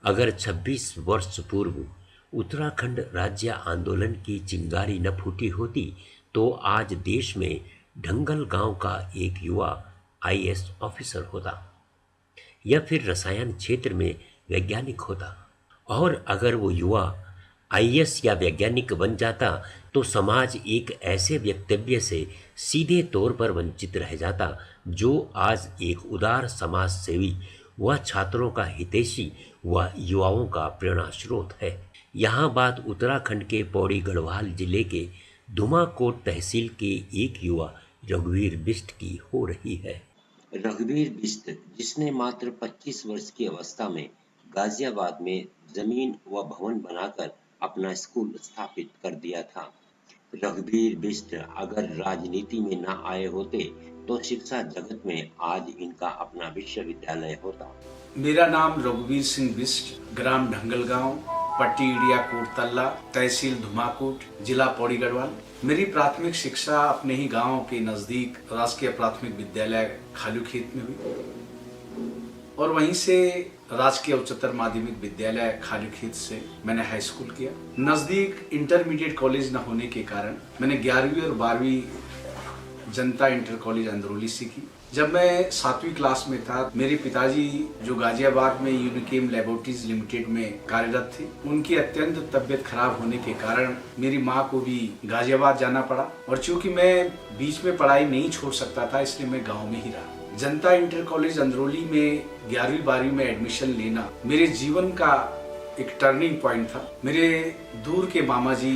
अगर 26 वर्ष पूर्व उत्तराखंड राज्य आंदोलन की चिंगारी न फूटी होती तो आज देश में ढंगल गांव का एक युवा आईएएस ऑफिसर होता या फिर रसायन क्षेत्र में वैज्ञानिक होता। और अगर वो युवा आईएएस या वैज्ञानिक बन जाता तो समाज एक ऐसे वक्तव्य से सीधे तौर पर वंचित रह जाता जो आज एक उदार समाज सेवी व छात्रों का हितैषी व युवाओं का प्रेरणा स्रोत है। यहाँ बात उत्तराखंड के पौड़ी गढ़वाल जिले के धुमाकोट तहसील के एक युवा रघुवीर बिष्ट की हो रही है। रघुवीर बिष्ट, जिसने मात्र 25 वर्ष की अवस्था में गाजियाबाद में जमीन व भवन बनाकर अपना स्कूल स्थापित कर दिया था। रघुवीर बिष्ट अगर राजनीति में न आए होते तो शिक्षा जगत में आज इनका अपना विश्वविद्यालय होता। मेरा नाम रघुवीर सिंह बिष्ट, ग्राम ढंगल गांव, पट्टी इडिया कोटतल्ला, तहसील धुमाकोट, जिला पौड़ी गढ़वाल। मेरी प्राथमिक शिक्षा अपने ही गांव के नजदीक राजकीय प्राथमिक विद्यालय खालूखेत में हुई और वहीं से राजकीय उच्चतर माध्यमिक विद्यालय खालूखेत से मैंने हाई स्कूल किया। नजदीक इंटरमीडिएट कॉलेज न होने के कारण मैंने 11वीं और 12वीं जनता इंटर कॉलेज अंदरौली से की। जब मैं 7वीं क्लास में था, मेरे पिताजी जो गाजियाबाद में यूनिकेम लैबोरेटरीज लिमिटेड में कार्यरत थे, उनकी अत्यंत तबियत खराब होने के कारण मेरी माँ को भी गाजियाबाद जाना पड़ा और चूंकि मैं बीच में पढ़ाई नहीं छोड़ सकता था इसलिए मैं गाँव में ही रहा। जनता इंटर कॉलेज अंदरौली में 11वीं 12वीं में एडमिशन लेना मेरे जीवन का एक टर्निंग पॉइंट था। मेरे दूर के मामा जी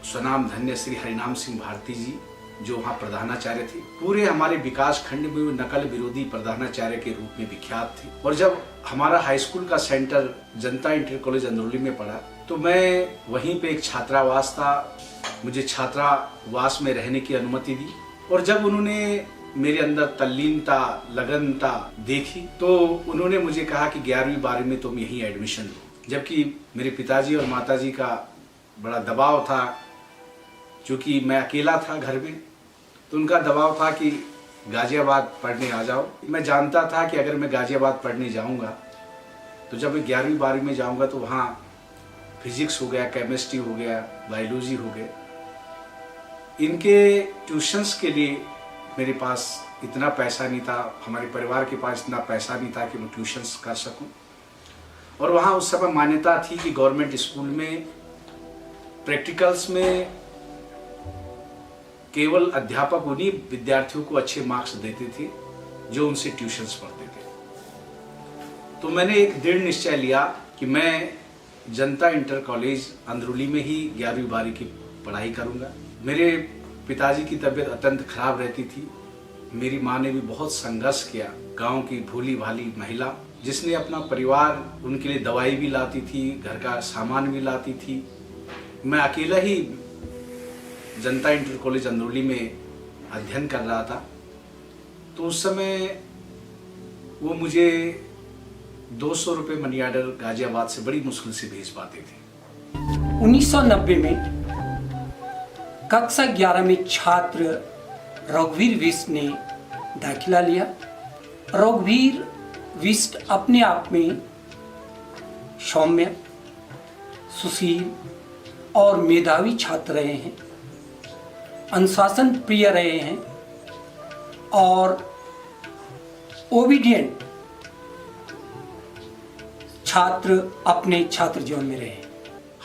स्वनाम धन्य श्री हरिनाम सिंह भारती जी जो वहाँ प्रधानाचार्य थे, पूरे हमारे विकास खंड में नकल विरोधी प्रधानाचार्य के रूप में विख्यात थे। और जब हमारा हाई स्कूल का सेंटर जनता इंटर कॉलेज अंदरौली में पड़ा तो मैं वहीं पे एक छात्रावास था, मुझे छात्रावास में रहने की अनुमति दी और जब उन्होंने मेरे अंदर तल्लीनता लगनता देखी तो उन्होंने मुझे कहा कि 11वीं 12वीं में तुम यहीं एडमिशन लो। जबकि मेरे पिताजी और माताजी का बड़ा दबाव था, क्योंकि मैं अकेला था घर में, तो उनका दबाव था कि गाजियाबाद पढ़ने आ जाओ। मैं जानता था कि अगर मैं गाजियाबाद पढ़ने जाऊंगा तो जब मैं 11वीं 12वीं में जाऊंगा तो वहाँ फिजिक्स हो गया, केमिस्ट्री हो गया, बायोलॉजी हो गया, इनके ट्यूशन्स के लिए मेरे पास इतना पैसा नहीं था, हमारे परिवार के पास इतना पैसा नहीं था कि मैं ट्यूशन्स कर सकूं। और वहाँ उस समय मान्यता थी कि गवर्नमेंट स्कूल में प्रैक्टिकल्स में केवल अध्यापक उन्हीं विद्यार्थियों को अच्छे मार्क्स देते थे जो उनसे ट्यूशन्स पढ़ते थे। तो मैंने एक दृढ़ निश्चय लिया कि मैं जनता इंटर कॉलेज अंदरौली में ही 11वीं 12वीं की पढ़ाई करूंगा। मेरे पिताजी की तबीयत अत्यंत खराब रहती थी, मेरी माँ ने भी बहुत संघर्ष किया। गांव की भोली भाली महिला जिसने अपना परिवार, उनके लिए दवाई भी लाती थी, घर का सामान भी लाती थी। मैं अकेला ही जनता इंटर कॉलेज अंदरौली में अध्ययन कर रहा था। तो उस समय वो मुझे 200 रुपये मनी ऑर्डर गाजियाबाद से बड़ी मुश्किल से भेज पाते थे। 1990 में कक्षा 11 में छात्र रघुवीर बिष्ट ने दाखिला लिया। रघुवीर बिष्ट अपने आप में सौम्य, सुशील और मेधावी छात्र रहे हैं, अनुशासन प्रिय रहे हैं और ओबीडियंट छात्र अपने छात्र जीवन में रहे।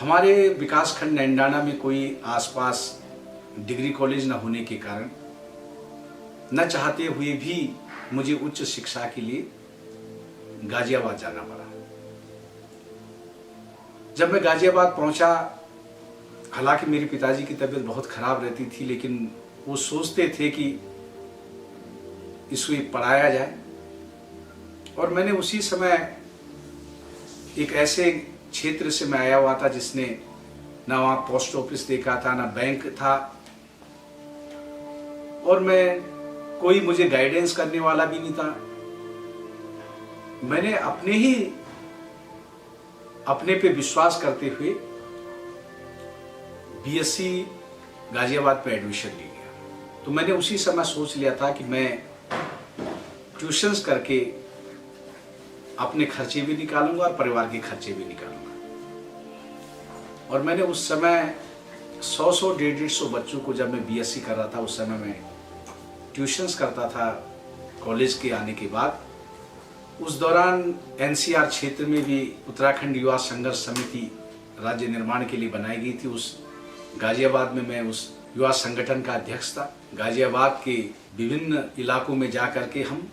हमारे विकास खंड नैंडाना में कोई आसपास डिग्री कॉलेज न होने के कारण न चाहते हुए भी मुझे उच्च शिक्षा के लिए गाजियाबाद जाना पड़ा। जब मैं गाजियाबाद पहुंचा, हालांकि मेरे पिताजी की तबीयत बहुत खराब रहती थी, लेकिन वो सोचते थे कि इसको पढ़ाया जाए। और मैंने उसी समय एक ऐसे क्षेत्र से मैं आया हुआ था जिसने ना वहाँ पोस्ट ऑफिस देखा था, ना बैंक था, और मैं कोई मुझे गाइडेंस करने वाला भी नहीं था। मैंने अपने पे विश्वास करते हुए बीएससी गाजियाबाद में एडमिशन ले लिया। तो मैंने उसी समय सोच लिया था कि मैं ट्यूशन्स करके अपने खर्चे भी निकालूंगा और परिवार के खर्चे भी निकालूंगा। और मैंने उस समय 100 150 बच्चों को, जब मैं बीएससी कर रहा था उस समय मैं ट्यूशन्स करता था कॉलेज के आने के बाद। उस दौरान एनसीआर क्षेत्र में भी उत्तराखंड युवा संघर्ष समिति राज्य निर्माण के लिए बनाई गई थी। उस गाजियाबाद में मैं उस युवा संगठन का अध्यक्ष था। गाजियाबाद के विभिन्न इलाकों में जा करके हम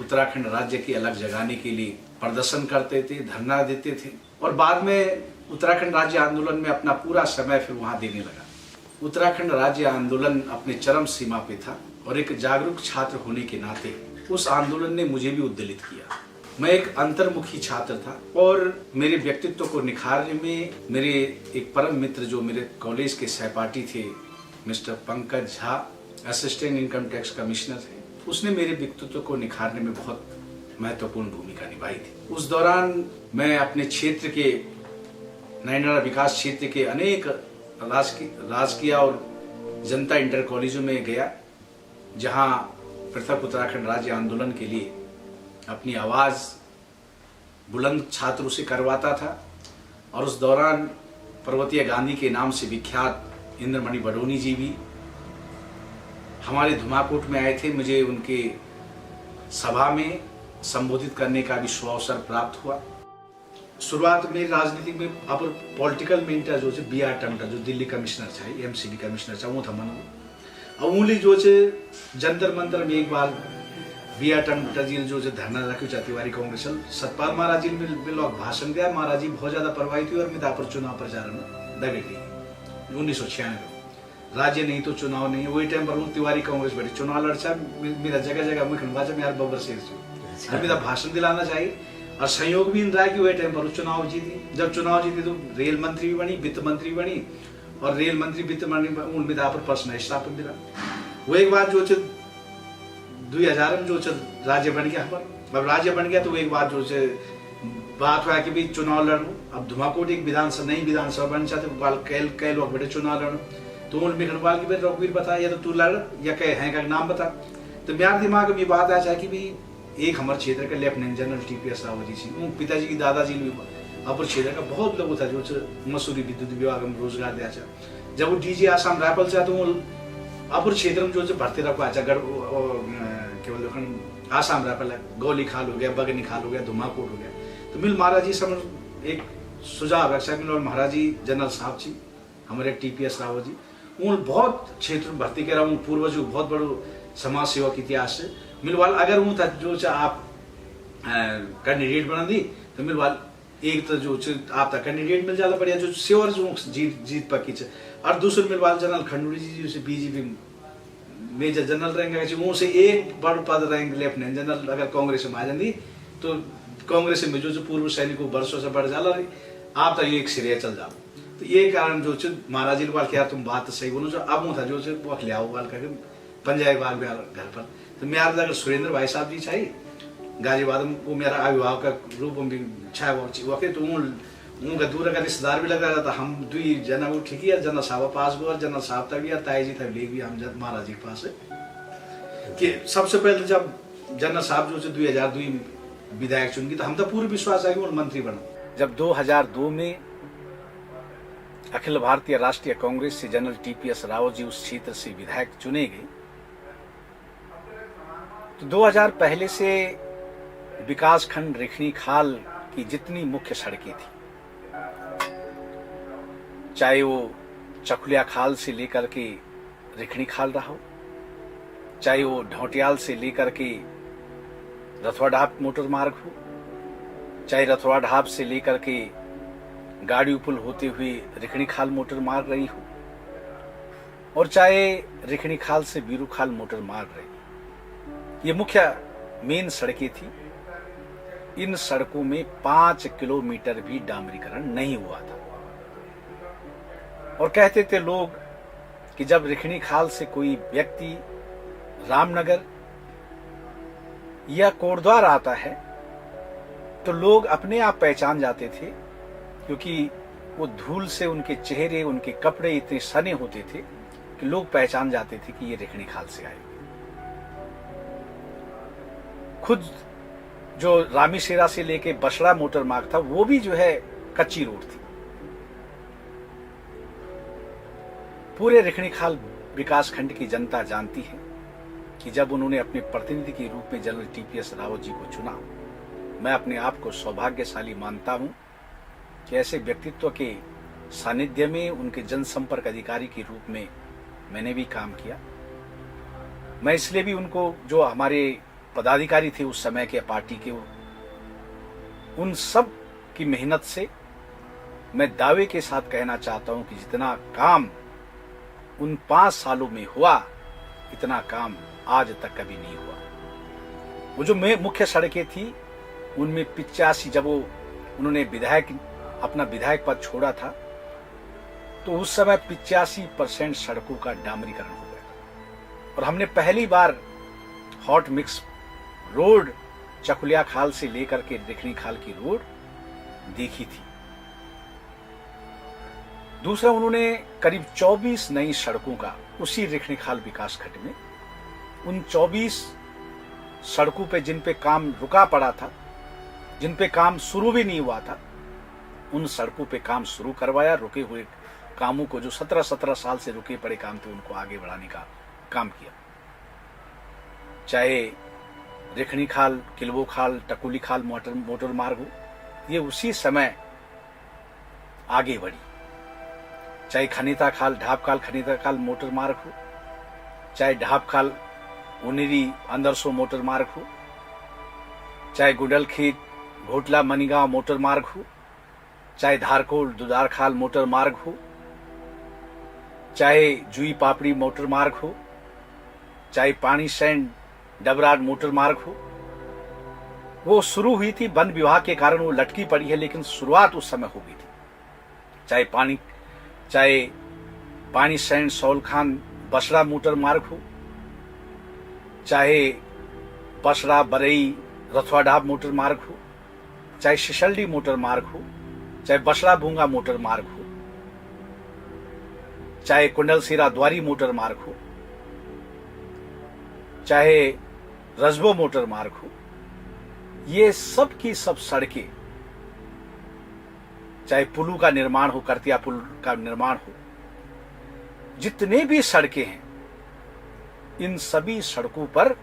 उत्तराखंड राज्य की अलग जगाने के लिए प्रदर्शन करते थे, धरना देते थे और बाद में उत्तराखंड राज्य आंदोलन में अपना पूरा समय फिर वहां देने लगा। उत्तराखंड राज्य आंदोलन अपने चरम सीमा पे था और एक जागरूक छात्र होने के नाते उस आंदोलन ने मुझे भी उद्वेलित किया। मैं एक अंतर्मुखी छात्र था और मेरे व्यक्तित्व को निखारने में मेरे एक परम मित्र जो मेरे कॉलेज के सहपाठी थे, mister Pankaj Jha, assistant income tax commissioner थे, उसने मेरे व्यक्तित्व को निखारने में बहुत महत्वपूर्ण भूमिका निभाई थी। उस दौरान मैं अपने क्षेत्र के नैनारा विकास क्षेत्र के अनेक राजकीय और जनता इंटर कॉलेजों में गया, जहां पृथक उत्तराखंड राज्य आंदोलन के लिए अपनी आवाज बुलंद छात्रों से करवाता था। और उस दौरान पर्वतीय गांधी के नाम से विख्यात इंद्रमणि बडोनी जी भी हमारे धुमाकोट में आए थे। मुझे उनके सभा में संबोधित करने का भी सुअवसर प्राप्त हुआ। शुरुआत में राजनीति में अब पॉलिटिकल मेंटर जो बी आर टमटा जो दिल्ली कमिश्नर छे, एमसीबी कमिश्नर छे, वो था मन अमूली जो जंतर मंतर में एक बार बी आर टमटा जी जो धरना रखा तिवारी कांग्रेस सतपाल महाराज जी में लोग भाषण दिया। महाराज जी बहुत ज्यादा प्रभावित हुई और मिता पर चुनाव प्रचार में दगे गई 1996 राज्य नहीं तो चुनाव नहीं। वही टाइम पर तिवारी कांग्रेस बैठी चुनाव लड़चा, मेरा जगह जगह मुख्य निर्वाचन यार बबर शेर मेरा भाषण दिलाना चाहिए। और संयोग भी इन रहा कि वही टाइम पर चुनाव जीती। जब चुनाव जीती तो रेल मंत्री भी बनी, वित्त मंत्री बनी और रेल मंत्री वित्त मंत्री उनमें पर पर्सनल स्टाफ मिला। वो एक बार जो 2000 में जो राज्य बन गया हमारा, अब राज्य बन गया तो एक बार जो बात हुआ कि भाई चुनाव लड़ो। अब धुमाकोट एक विधानसभा नई विधानसभा बन चाहते कई लोग बैठे चुनाव लड़ो, तो उन्होंने की भाई रघुवीर बता या तो तू लड़ या कह है का नाम बता। तो मेरे दिमाग में ये बात आ कि भाई एक हमारे क्षेत्र के lieutenant general TPS Rawat ji थी, पिताजी की दादाजी ने अपर क्षेत्र का बहुत लोग था जो मसूरी विद्युत विभाग में रोजगार दिया। जब वो डीजी आसाम राइफल से तो अपर क्षेत्र में जो भर्ती रखा केवल आसाम राइफल है, गौली खाल हो गया, बगनी खाल हो गया, धुमाकोट हो गया। तो मिल महाराज जी समझ एक सुझाव रक्षा मिल और महाराज जी जनरल साहब जी हमारे टीपीएस रावत जी उन बहुत क्षेत्र में भर्ती करा। पूर्वजों बहुत बड़ो समाज सेवा के इतिहास से मिलवाल अगर वो था जो आप कैंडिडेट बना दी तो मिलवाल एक तो जो आप कैंडिडेट मिल जाता बढ़िया जो सेवर जो जीत पक्की है। और दूसरे मिलवाल जनरल खंडूरी जी जो बीजेपी मेजर जनरल रैंक वो से एक बड़ पद रैंक लेफ्टिनेंट जनरल अगर कांग्रेस में आ जाती तो कांग्रेस में जो पूर्व सैनिकों वर्षों से बढ़ जाला आप तो एक सिरे चल जाओ। तो ये कारण जो महाराज जी क्या तुम बात सही बोलो जो अब था जो ले आओ वाल करके पंजाब बाग घर पर। तो मेरा अगर सुरेंद्र भाई साहब जी चाहिए गाजियाबाद में वो मेरा अभिभावक का रूप में भी छाया वके तो उनका दूर का रिश्तेदार भी लगा था। हम दुई जना वो ठीक है जनरल साहब पास गो और जनरल साहब तक भी ताई जी तक ले भी हम महाराज जी के पास है कि सबसे पहले जब जनरल साहब जो 2002 विधायक चुन गई तो हम तो पूरे विश्वास है कि वो मंत्री बना। जब 2002 में अखिल भारतीय राष्ट्रीय कांग्रेस से जनरल टीपीएस रावत जी उस क्षेत्र से विधायक चुने गए तो 2000 पहले से विकास खंड रेखनी खाल की जितनी मुख्य सड़कें थी, चाहे वो चकुलिया खाल से लेकर के रेखनी खाल रहा हो, चाहे वो ढौटियाल से लेकर के रथवा ढाब मोटर मार्ग हो, चाहे रथवा ढाब से लेकर के गाड़ी पुल होते हुए रेखनी खाल मोटर मार्ग रही हो, और चाहे रेखनी खाल से बीरू खाल मोटर मार्ग रही। ये मुख्य मेन सड़कें थी। इन सड़कों में 5 किलोमीटर भी डामरीकरण नहीं हुआ था और कहते थे लोग कि जब रेखनी खाल से कोई व्यक्ति रामनगर या कोटद्वार आता है तो लोग अपने आप पहचान जाते थे, क्योंकि वो धूल से उनके चेहरे उनके कपड़े इतने सने होते थे कि लोग पहचान जाते थे कि ये रेखनी खाल से आए। खुद जो रामीसेरा से लेके बसड़ा मोटर मार्ग था वो भी जो है कच्ची रोड थी। पूरे रिखणीखाल विकास खंड की जनता जानती है कि जब उन्होंने अपने प्रतिनिधि के रूप में जनरल टीपीएस रावत जी को चुना, मैं अपने आप को सौभाग्यशाली मानता हूं कि ऐसे व्यक्तित्व के सानिध्य में उनके जनसंपर्क अधिकारी के रूप में मैंने भी काम किया। मैं इसलिए भी उनको, जो हमारे पदाधिकारी थे उस समय के पार्टी के, उन सब की मेहनत से मैं दावे के साथ कहना चाहता हूं कि जितना काम उन 5 सालों में हुआ, इतना काम आज तक कभी नहीं हुआ। वो जो मुख्य सड़कें थी उनमें 85, जब उन्होंने अपना विधायक पद छोड़ा था तो उस समय 85% सड़कों का डामरीकरण हो गया। और हमने पहली बार हॉट मिक्स रोड चकुलिया खाल से लेकर के रिखणीखाल की रोड देखी थी। दूसरा, उन्होंने करीब 24 नई सड़कों का उसी रिखणीखाल विकास खंड में, उन 24 सड़कों पे जिन पे काम रुका पड़ा था, जिन पे काम शुरू भी नहीं हुआ था, उन सड़कों पे काम शुरू करवाया। रुके हुए कामों को, जो 17 साल से रुके पड़े काम थे, उनको आगे बढ़ाने का काम किया। चाहे रिखणीखाल, किलवोखाल, टकुलीखाल मोटर मार्ग हो, ये उसी समय आगे बढ़ी। चाहे खनीता खाल, ढाबखाल खनीता खाल मोटर मार्ग हो, चाहे ढाबखाल उनेरी अंदरसो मोटर मार्ग हो, चाहे गुडलखेत घोटला मनीगांव मोटर मार्ग हो, चाहे धारकोल दुदारखाल मोटर मार्ग हो, चाहे जुई पापड़ी मोटर मार्ग हो, चाहे पानी सैंड डबराड मोटर मार्ग हो। वो शुरू हुई थी, वन विभाग के कारण वो लटकी पड़ी है, लेकिन शुरुआत उस समय हो गई थी। चाहे पानी सैंड सौलखान बसड़ा मोटर मार्ग हो, चाहे बसड़ा बरई रथवाडाब मोटर मार्ग हो, चाहे शिशल्डी मोटर मार्ग हो, चाहे बसड़ा भूंगा मोटर मार्ग हो, चाहे कुंडलसेरा द्वारी मोटर मार्ग हो, चाहे रजबो मोटर मार्ग हो, ये सब की सब सड़कें, चाहे पुलों का निर्माण हो, करतिया पुल का निर्माण हो, जितने भी सड़कें हैं, इन सभी सड़कों पर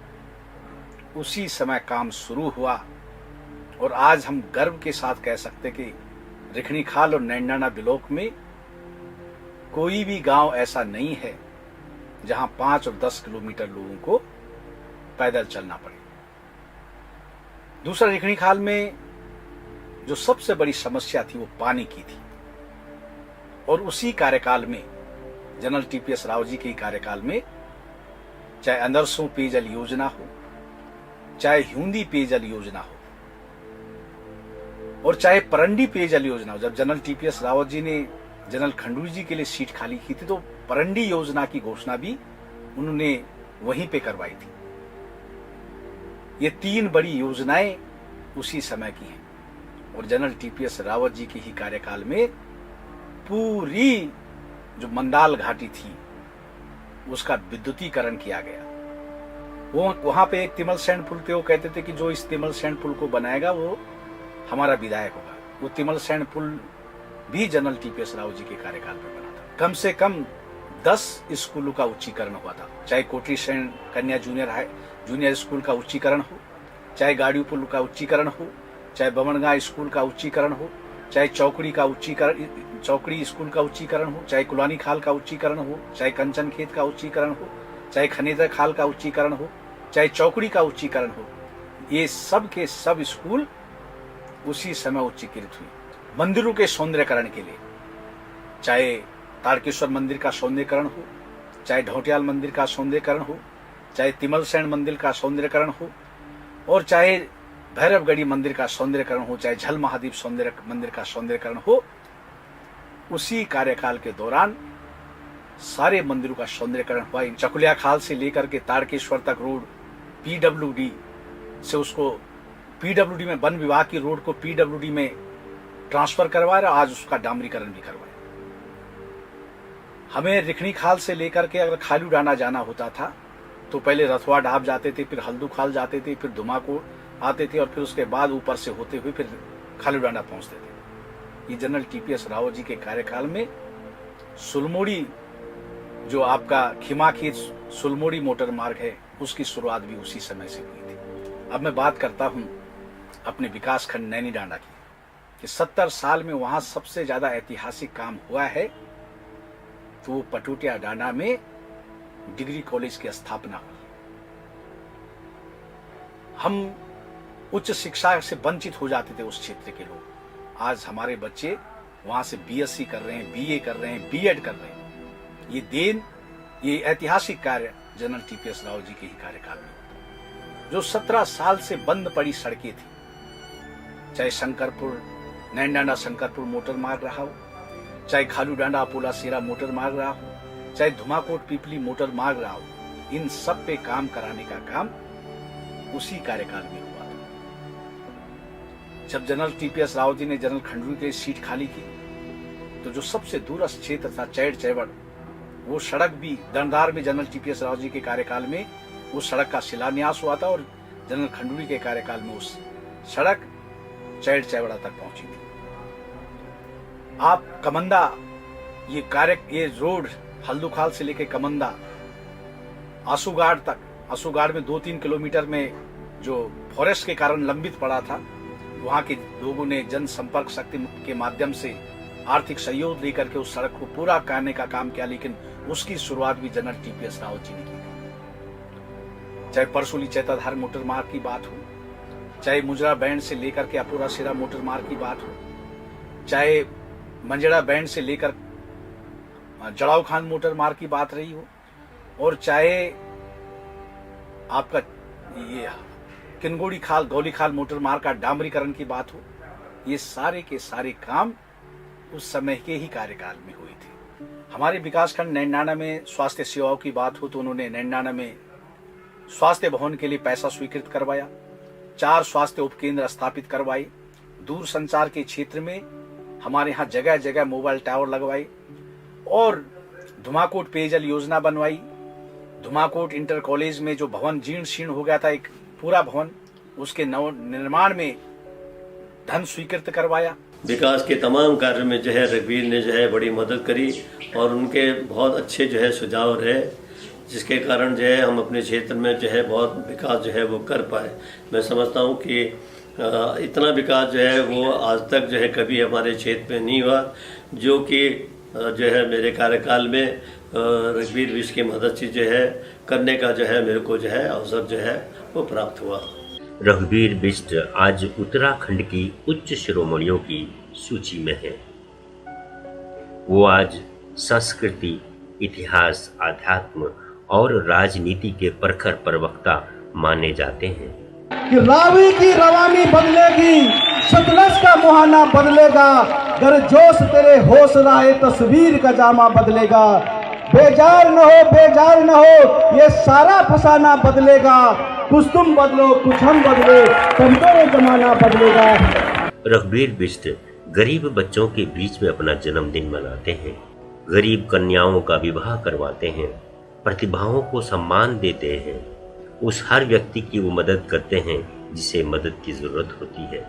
उसी समय काम शुरू हुआ। और आज हम गर्व के साथ कह सकते कि रिखणीखाल और नैंडाना ब्लॉक में कोई भी गांव ऐसा नहीं है जहां 5 और 10 किलोमीटर लोगों को पैदल चलना पड़े। दूसरा, रिखणीखाल में जो सबसे बड़ी समस्या थी वो पानी की थी, और उसी कार्यकाल में, जनरल टीपीएस राव जी के कार्यकाल में, चाहे अंदरसों पेयजल योजना हो, चाहे हिंदी पेयजल योजना हो, और चाहे परंडी पेयजल योजना हो। जब जनरल टीपीएस रावत जी ने जनरल खंडूरी जी के लिए सीट खाली की थी तो परंडी योजना की घोषणा भी उन्होंने वहीं पे करवाई थी। ये 3 बड़ी योजनाएं उसी समय की हैं, और जनरल टीपीएस रावत जी के ही कार्यकाल में पूरी जो मंदाल घाटी थी उसका विद्युतीकरण किया गया। वो वहां पे एक तिमल सैंड पुल थे, वो कहते थे कि जो इस तिमल सैंड पुल को बनाएगा वो हमारा विधायक होगा। वो तिमल सैंड पुल भी जनरल टीपीएस रावत जी के कार्यकाल में बना था। कम से कम 10 स्कूलों का उच्चीकरण हुआ था, चाहे कोटरी सैंड कन्या जूनियर स्कूल का उच्चीकरण हो, चाहे गाड़ी पुल का उच्चीकरण हो, चाहे बमनगांव स्कूल का उच्चीकरण हो, चाहे चौकड़ी स्कूल का उच्चीकरण हो, चाहे कुलानी खाल का उच्चीकरण हो, चाहे कंचन खेत का उच्चीकरण हो, चाहे खनेतर खाल का उच्चीकरण हो, चाहे चौकड़ी का उच्चीकरण हो, ये सब के सब स्कूल उसी समय उच्चीकृत हुई। मंदिरों के सौंदर्यकरण के लिए, चाहे तारकेश्वर मंदिर का सौंदर्यकरण हो, चाहे ढौटियाल मंदिर का सौंदर्यकरण हो, चाहे तिमल सैंड मंदिर का सौंदर्यकरण हो, और चाहे भैरवगढ़ी मंदिर का सौंदर्यकरण हो, चाहे झल महादेव मंदिर का सौंदर्यकरण हो, उसी कार्यकाल के दौरान सारे मंदिरों का सौंदर्यकरण हुआ। चकुलिया खाल से लेकर के तारकेश्वर तक रोड पीडब्ल्यूडी से, उसको पीडब्ल्यूडी में, वन विभाग की रोड को पीडब्ल्यूडी में ट्रांसफर करवाया, आज उसका डामरीकरण भी करवाया। हमें रिखणीखाल से लेकर के अगर खालू डाना जाना होता था तो पहले रथवा ढाब जाते थे, फिर हल्दू खाल जाते थे, फिर आते थे और फिर उसके बाद ऊपर से होते हुए फिर खालूडांडा पहुंचते थे। ये जनरल टीपीएस रावत जी के कार्यकाल में सुलमोड़ी, जो आपका खिमाखीर सुलमोड़ी मोटर मार्ग है, उसकी शुरुआत भी उसी समय से हुई थी। अब मैं बात करता हूं अपने विकास खंड नैनीडांडा की कि 70 साल में वहां सबसे ज्यादा ऐतिहासिक काम हुआ है तो वो पटोटिया डांडा में डिग्री कॉलेज की स्थापना हुई। हम उच्च शिक्षा से वंचित हो जाते थे उस क्षेत्र के लोग, आज हमारे बच्चे वहां से बीएससी कर रहे हैं, बीए कर रहे हैं, बीएड कर रहे हैं। ये देन, ये ऐतिहासिक कार्य जनरल टीपीएस रावत जी के ही कार्यकाल में। जो 17 साल से बंद पड़ी सड़कें थी, चाहे शंकरपुर नैनडांडा शंकरपुर मोटर मार्ग रहा हो, चाहे खालूडांडा अपोला सेरा मोटर मार्ग रहा हो, चाहे धुमाकोट पिपली मोटर मार्ग रहा हो, इन सब पे काम कराने का काम उसी कार्यकाल में हुआ था। जब जनरल टीपीएस रावत जी ने जनरल खंडूरी के सीट खाली की तो जो सबसे दूरस्थ क्षेत्र था चैड़ चैवड़, वो सड़क भी दंडार में जनरल टीपीएस रावत जी के कार्यकाल में उस सड़क का शिलान्यास हुआ था और जनरल खंडूरी के कार्यकाल में उस सड़क चैड़ चैवड़ा तक पहुंची थी। आप कमंदा, ये रोड हल्दुखाल से लेके कमंदा आसूगाड़ तक, आसूगाड़ में 2-3 किलोमीटर में जो फॉरेस्ट के कारण लंबित पड़ा था, वहां के लोगों ने जनसंपर्क शक्ति के माध्यम से आर्थिक सहयोग लेकर के उस सड़क को पूरा करने का काम किया, लेकिन उसकी शुरुआत भी जनरल टीपीएस रावत जी ने की थी। चाहे परसोली चैताधार मोटर मार्ग की बात हो, चाहे मुजरा बैंड से लेकर के अपूरा सिरा मोटर मार्ग की बात हो, चाहे मंजड़ा बैंड से लेकर जड़ाव खान मोटर मार्ग की बात रही हो, और चाहे आपका ये किनगोड़ी खाल गौली खाल मोटर मार्ग का डामरीकरण की बात हो, ये सारे के सारे काम उस समय के ही कार्यकाल में हुई थी। हमारे विकासखंड नैनडांडा में स्वास्थ्य सेवाओं की बात हो तो उन्होंने नैनडांडा में स्वास्थ्य भवन के लिए पैसा स्वीकृत करवाया, 4 स्वास्थ्य उपकेंद्र स्थापित करवाए, दूर संचार के क्षेत्र में हमारे यहाँ जगह जगह मोबाइल टावर लगवाए और धुमाकोट पेयजल योजना बनवाई। धुमाकोट इंटर कॉलेज में जो भवन जीर्ण शीर्ण हो गया था, एक पूरा भवन, उसके नव निर्माण में धन स्वीकृत करवाया। विकास के तमाम कार्य में जो है रघुवीर ने जो है बड़ी मदद करी और उनके बहुत अच्छे जो है सुझाव रहे, जिसके कारण जो है हम अपने क्षेत्र में जो है बहुत विकास जो है वो कर पाए। मैं समझता हूँ कि इतना विकास जो है वो आज तक जो है कभी हमारे क्षेत्र में नहीं हुआ, जो कि जो है मेरे कार्यकाल में रघुवीर विश्व की मदद से जो है करने का जो है मेरे को जो है अवसर जो है वो प्राप्त हुआ। रघुवीर बिष्ट आज उत्तराखंड की उच्च शिरोमणियों की सूची में है। वो आज संस्कृति, इतिहास, अध्यात्म और राजनीति के प्रखर प्रवक्ता माने जाते हैं। कि रावी की रवानी बदलेगी, सतलज का मुहाना बदलेगा, गर्मजोश तेरे हौसला है तस्वीर का जामा बदलेगा। बेजार न हो, बेजार न हो, ये सारा फसाना बदलेगा। कुछ तुम बदलो, कुछ हम बदले, तंतों जमाना बदलेगा। रघुवीर बिष्ट गरीब बच्चों के बीच में अपना जन्मदिन मनाते हैं, गरीब कन्याओं का विवाह करवाते हैं, प्रतिभाओं को सम्मान देते हैं, उस हर व्यक्ति की वो मदद करते हैं जिसे मदद की जरूरत होती है।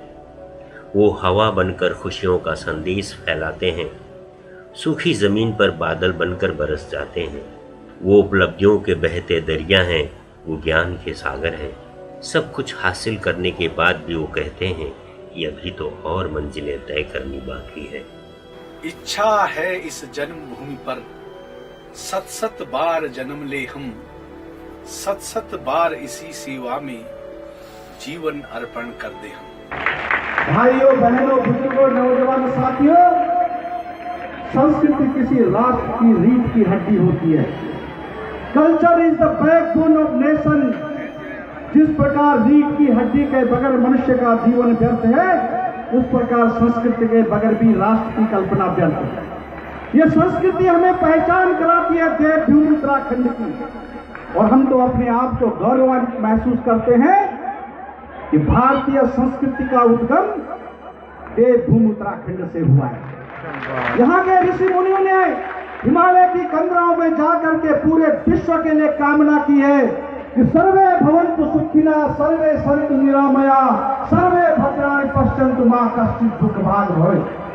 वो हवा बनकर खुशियों का संदेश फैलाते हैं, सूखी जमीन पर बादल बनकर बरस जाते हैं। वो उपलब्धियों के बहते दरिया हैं, वो ज्ञान के सागर हैं। सब कुछ हासिल करने के बाद भी वो कहते हैं कि अभी तो और मंजिलें तय करनी बाकी है। इच्छा है इस जन्मभूमि पर सत सत बार जन्म ले हम, सत सत बार इसी सेवा में जीवन अर्पण कर दे हम। भाइयों, बहनों, बुजुर्गों, नौजवान साथियों, संस्कृति किसी राष्ट्र की रीढ़ की हड्डी होती है। Culture is the backbone of nation. जिस प्रकार रीढ़ की हड्डी के बगैर मनुष्य का जीवन व्यर्थ है, उस प्रकार संस्कृति के बगैर भी राष्ट्र की कल्पना व्यर्थ है। ये संस्कृति हमें पहचान कराती है देवभूमि उत्तराखंड की, और हम तो अपने आप को गौरवान्वित महसूस करते हैं कि भारतीय संस्कृति का उद्गम देवभूमि उत्तराखंड से हुआ है। यहाँ के ऋषि मुनियों ने हिमालय की कंदराओं में जाकर के पूरे विश्व के लिए कामना की है कि सर्वे भवन्तु सुखिनः, सर्वे सन्तु निरामया, सर्वे भद्राणि पश्यन्तु मा कश्चित् दुःखभाग् भवेत्।